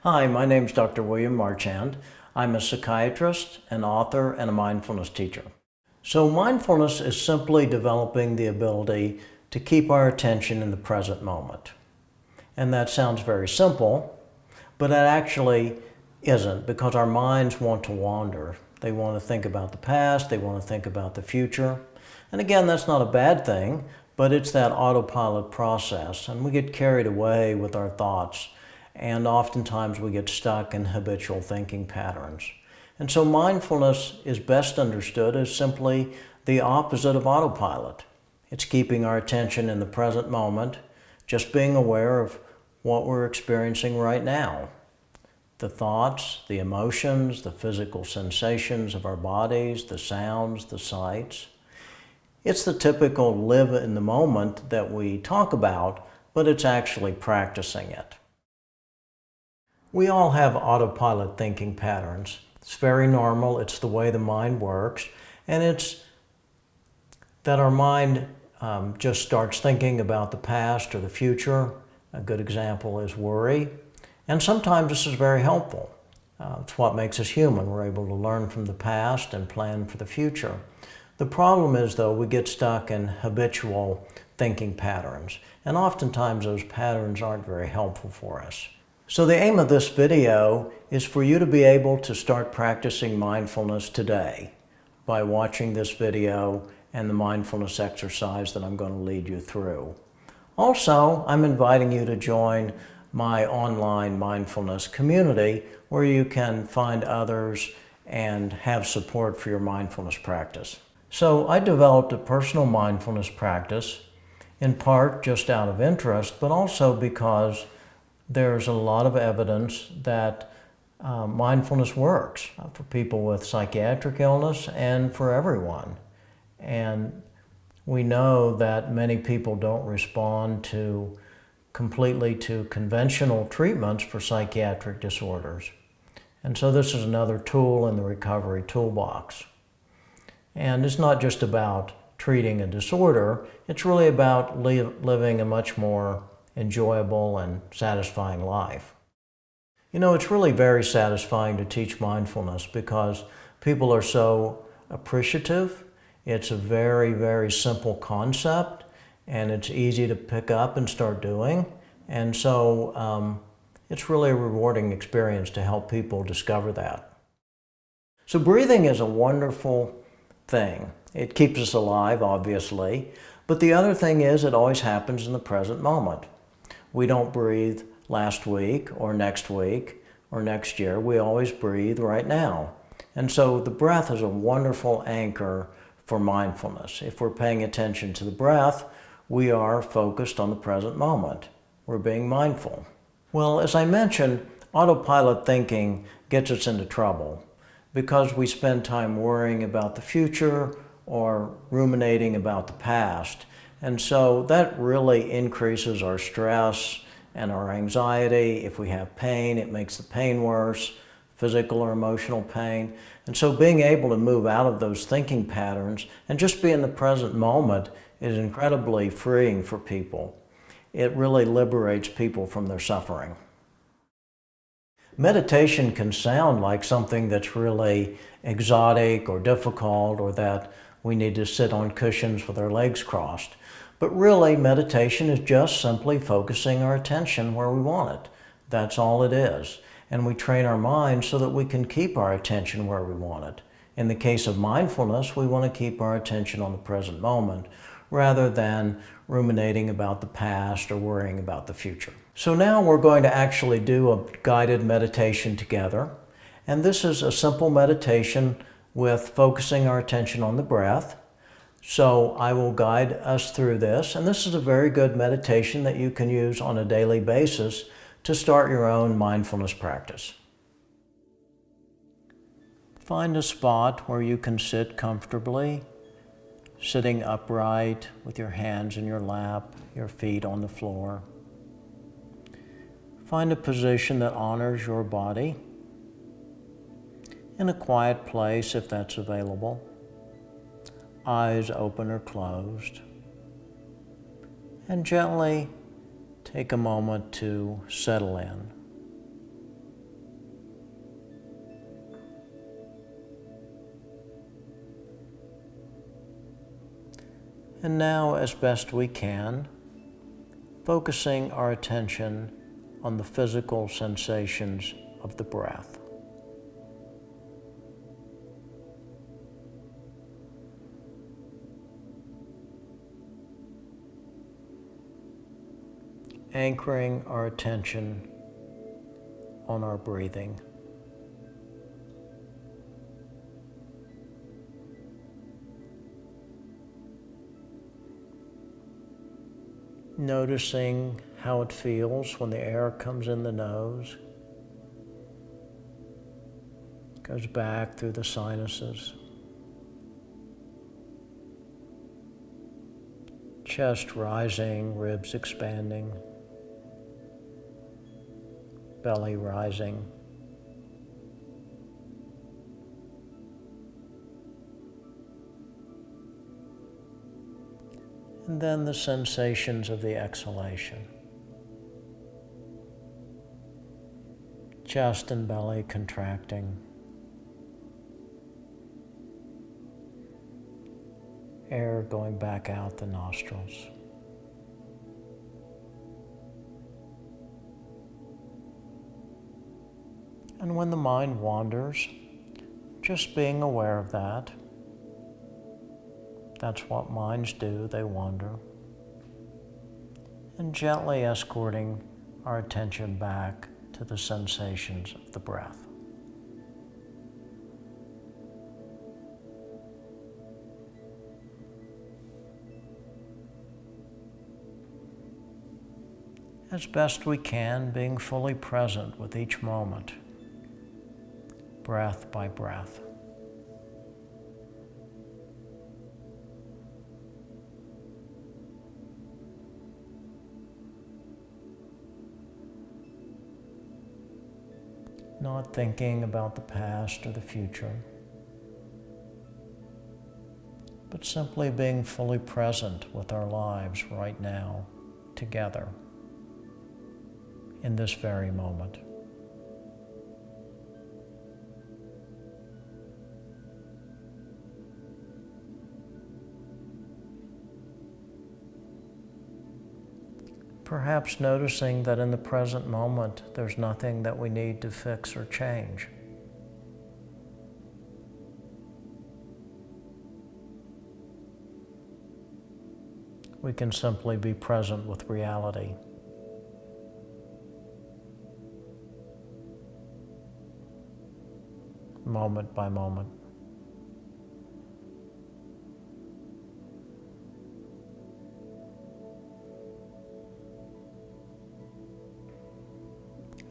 Hi, my name's Dr. William Marchand. I'm a psychiatrist, an author, and a mindfulness teacher. So mindfulness is simply developing the ability to keep our attention in the present moment. And that sounds very simple, but it actually isn't, because our minds want to wander. They want to think about the past, they want to think about the future. And again, that's not a bad thing, but it's that autopilot process, and we get carried away with our thoughts. And oftentimes we get stuck in habitual thinking patterns. And so mindfulness is best understood as simply the opposite of autopilot. It's keeping our attention in the present moment, just being aware of what we're experiencing right now. The thoughts, the emotions, the physical sensations of our bodies, the sounds, the sights. It's the typical live in the moment that we talk about, but it's actually practicing it. We all have autopilot thinking patterns. It's very normal. It's the way the mind works. And it's that our mind just starts thinking about the past or the future. A good example is worry. And sometimes this is very helpful. It's what makes us human. We're able to learn from the past and plan for the future. The problem is, though, we get stuck in habitual thinking patterns. And oftentimes those patterns aren't very helpful for us. So the aim of this video is for you to be able to start practicing mindfulness today by watching this video and the mindfulness exercise that I'm going to lead you through. Also, I'm inviting you to join my online mindfulness community where you can find others and have support for your mindfulness practice. So I developed a personal mindfulness practice in part just out of interest, but also because there's a lot of evidence that mindfulness works for people with psychiatric illness and for everyone. And we know that many people don't respond completely to conventional treatments for psychiatric disorders. And so this is another tool in the recovery toolbox. And it's not just about treating a disorder, it's really about living a much more enjoyable and satisfying life. You know, it's really very satisfying to teach mindfulness because people are so appreciative. It's a very, very simple concept and it's easy to pick up and start doing. And so it's really a rewarding experience to help people discover that. So breathing is a wonderful thing. It keeps us alive, obviously, but the other thing is it always happens in the present moment. We don't breathe last week or next year. We always breathe right now. And so the breath is a wonderful anchor for mindfulness. If we're paying attention to the breath, we are focused on the present moment. We're being mindful. Well, as I mentioned, autopilot thinking gets us into trouble because we spend time worrying about the future or ruminating about the past. And so that really increases our stress and our anxiety. If we have pain, it makes the pain worse, physical or emotional pain. And so being able to move out of those thinking patterns and just be in the present moment is incredibly freeing for people. It really liberates people from their suffering. Meditation can sound like something that's really exotic or difficult, or that we need to sit on cushions with our legs crossed. But really, meditation is just simply focusing our attention where we want it. That's all it is. And we train our mind so that we can keep our attention where we want it. In the case of mindfulness, we want to keep our attention on the present moment rather than ruminating about the past or worrying about the future. So now we're going to actually do a guided meditation together. And this is a simple meditation with focusing our attention on the breath. So I will guide us through this, and this is a very good meditation that you can use on a daily basis to start your own mindfulness practice. Find a spot where you can sit comfortably, sitting upright with your hands in your lap, your feet on the floor. Find a position that honors your body, in a quiet place if that's available. Eyes open or closed. And gently take a moment to settle in. And now, as best we can, focusing our attention on the physical sensations of the breath. Anchoring our attention on our breathing. Noticing how it feels when the air comes in the nose, goes back through the sinuses, chest rising, ribs expanding, belly rising. And then the sensations of the exhalation. Chest and belly contracting. Air going back out the nostrils. And when the mind wanders, just being aware of that. That's what minds do, they wander. And gently escorting our attention back to the sensations of the breath. As best we can, being fully present with each moment, breath by breath. Not thinking about the past or the future, but simply being fully present with our lives right now, together, in this very moment. Perhaps noticing that in the present moment, there's nothing that we need to fix or change. We can simply be present with reality. Moment by moment.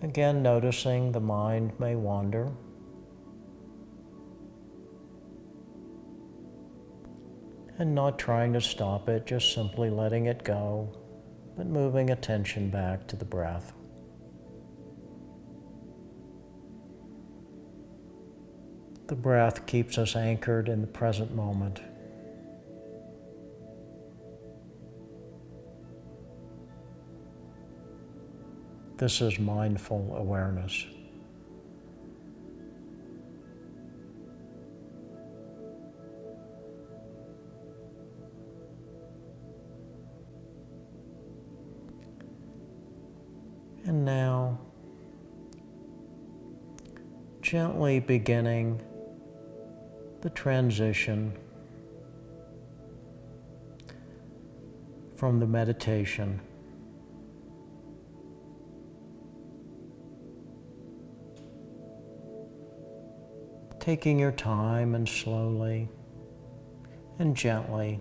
Again, noticing the mind may wander. And not trying to stop it, just simply letting it go, but moving attention back to the breath. The breath keeps us anchored in the present moment. This is mindful awareness. And now, gently beginning the transition from the meditation taking your time and slowly and gently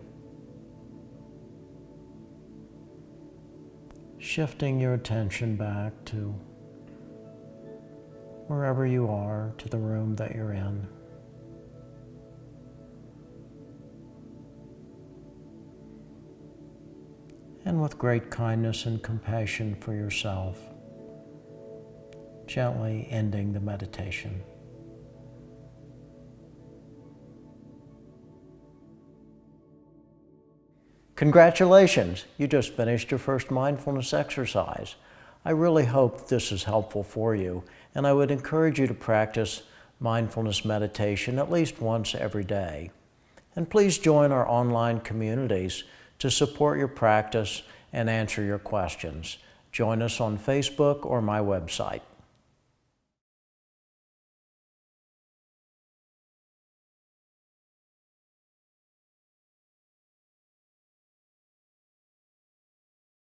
shifting your attention back to wherever you are, to the room that you're in. And with great kindness and compassion for yourself, gently ending the meditation. Congratulations, you just finished your first mindfulness exercise. I really hope this is helpful for you, and I would encourage you to practice mindfulness meditation at least once every day. And please join our online communities to support your practice and answer your questions. Join us on Facebook or my website.